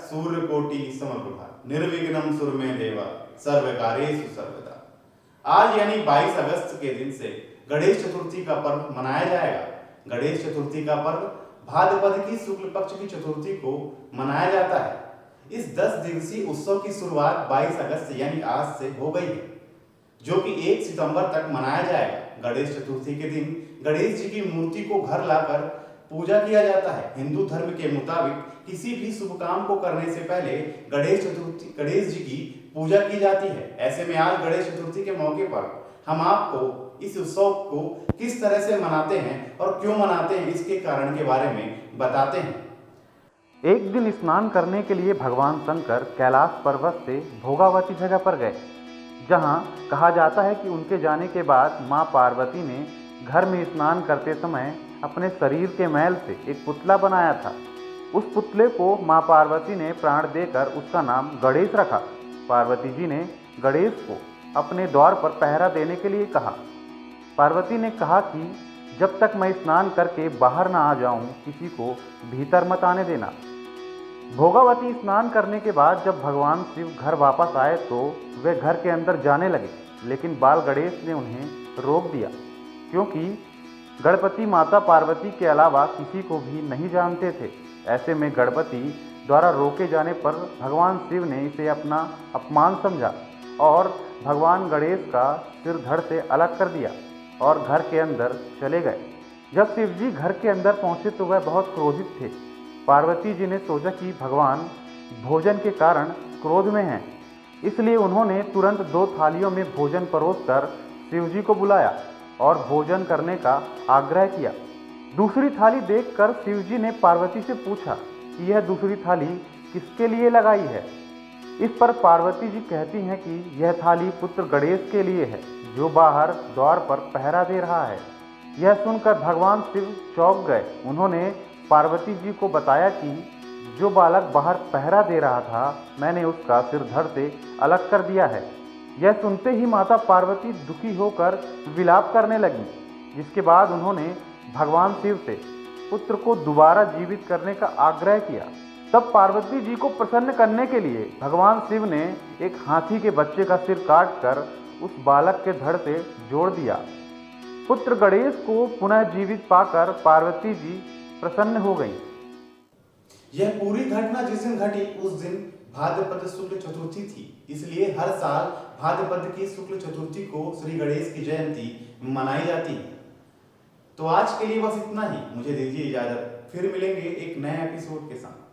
सूर्यकोटि समप्रभा निर्विघ्नं कुरु मे देव सर्वकार्येषु सर्वदा। आज यानी 22 अगस्त के दिन से गणेश चतुर्थी का पर्व मनाया जाएगा। गणेश चतुर्थी का पर्व भाद्रपद की शुक्ल पक्ष की चतुर्थी को मनाया जाता है। इस 10 दिवसीय उत्सव की शुरुआत 22 अगस्त यानी आज से हो गई है, जो कि 1 सितंबर तक मनाया जाएगा। गणेश चतुर्थी के दिन गणेश जी की मूर्ति को घर लाकर पूजा किया जाता है। हिंदू धर्म के मुताबिक किसी भी शुभ काम को करने से पहले गणेश जी की पूजा की जाती है। ऐसे में आज गणेश चतुर्थी के मौके पर हम आपको इस उत्सव को किस तरह से मनाते हैं और क्यों मनाते हैं, इसके कारण के बारे में बताते हैं। एक दिन स्नान करने के लिए भगवान शंकर कैलाश पर्वत से भोगावती जगह पर गए, जहां कहा जाता है कि उनके जाने के बाद मां पार्वती ने घर में स्नान करते समय अपने शरीर के मैल से एक पुतला बनाया था। उस पुतले को मां पार्वती ने प्राण देकर उसका नाम गणेश रखा। पार्वती जी ने गणेश को अपने द्वार पर पहरा देने के लिए कहा। पार्वती ने कहा कि जब तक मैं स्नान करके बाहर ना आ जाऊं, किसी को भीतर मत आने देना। भोगावती स्नान करने के बाद जब भगवान शिव घर वापस आए तो वे घर के अंदर जाने लगे, लेकिन बाल गणेश ने उन्हें रोक दिया, क्योंकि गणपति माता पार्वती के अलावा किसी को भी नहीं जानते थे। ऐसे में गणपति द्वारा रोके जाने पर भगवान शिव ने इसे अपना अपमान समझा और भगवान गणेश का सिर धड़ से अलग कर दिया और घर के अंदर चले गए। जब शिव जी घर के अंदर पहुंचे तो वह बहुत क्रोधित थे। पार्वती जी ने सोचा कि भगवान भोजन के कारण क्रोध में हैं, इसलिए उन्होंने तुरंत 2 थालियों में भोजन परोसकर शिव जी को बुलाया और भोजन करने का आग्रह किया। दूसरी थाली देखकर शिव जी ने पार्वती से पूछा कि यह दूसरी थाली किसके लिए लगाई है। इस पर पार्वती जी कहती हैं कि यह थाली पुत्र गणेश के लिए है, जो बाहर द्वार पर पहरा दे रहा है। यह सुनकर भगवान शिव चौंक गए। उन्होंने पार्वती जी को बताया कि जो बालक बाहर पहरा दे रहा था, मैंने उसका सिर धड़ से अलग कर दिया है। यह सुनते ही माता पार्वती दुखी होकर विलाप करने लगी, जिसके बाद उन्होंने भगवान शिव से पुत्र को दोबारा जीवित करने का आग्रह किया। तब पार्वती जी को प्रसन्न करने के लिए भगवान शिव ने एक हाथी के बच्चे का सिर काटकर उस बालक के धड़ से जोड़ दिया। पुत्र गणेश को पुनः जीवित पाकर पार्वती जी प्रसन्न हो गईं। यह पूरी घटना जिस दिन घटी उस दिन भाद्रपद शुक्ल चतुर्थी थी, इसलिए हर साल भाद्रपद की शुक्ल चतुर्थी को श्री गणेश की जयंती मनाई जाती है। तो आज के लिए बस इतना ही। मुझे दीजिए इजाजत, फिर मिलेंगे एक नए एपिसोड के साथ।